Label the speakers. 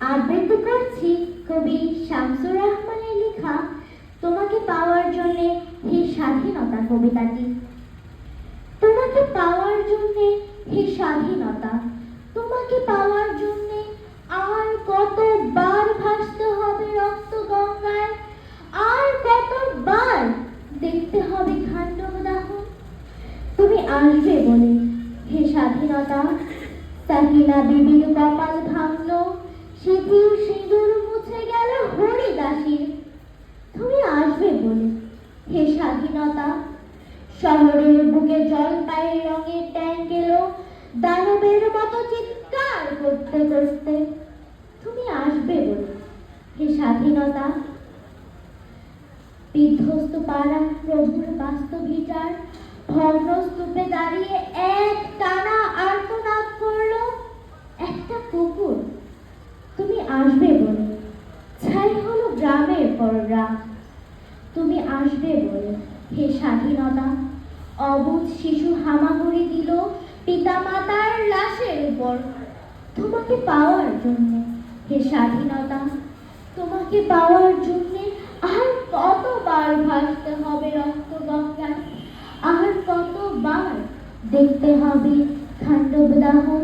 Speaker 1: আবৃত্তি করছি কবি শামসুর রহমানের লেখা তোমাকে পাওয়ার জন্যে হে স্বাধীনতা কবিতাটি। তোমাকে পাওয়ার জন্যে হে স্বাধীনতা, তোমাকে পাওয়ার জন্যে আর কতবার ভাসতে হবে রক্ত গঙ্গায়, আর কতবার দেখতে হবে খান্ডব দাহন। তুমি আসবে বলে হে স্বাধীনতা, সাকিনা বিবির কপাল ভাঙলো, শিথিল সিঁদুর মুছে গেল হরিদাসীর। তুমি আসবে বলে হে স্বাধীনতা, শহরের বুকে জলপাইয়ের রঙের ট্যাঙ্ক এলো দানবের মতো চিৎকার করতে করতে। তুমি আসবে বলে হে স্বাধীনতা, বিধ্বস্ত পাড়া প্রভুর বাস্তবিচার ভগ্ন স্তূপে দাঁড়িয়ে এক টানা আর্তনাদ করলো একটা কুকুর। তুমি আসবে বলে ছাই হলো গ্রামের পর গ্রাম। তুমি আসবে বলে হে স্বাধীনতা, অবুঝ শিশু হামাগুড়ি দিল পিতা মাতার লাশের উপর। তোমাকে পাওয়ার জন্য হে স্বাধীনতা, তোমাকে পাওয়ার জন্য আর কতবার ভাসতে হবে রক্ত গঙ্গায়, আর কতবার দেখতে হবে খান্ডব দাহন।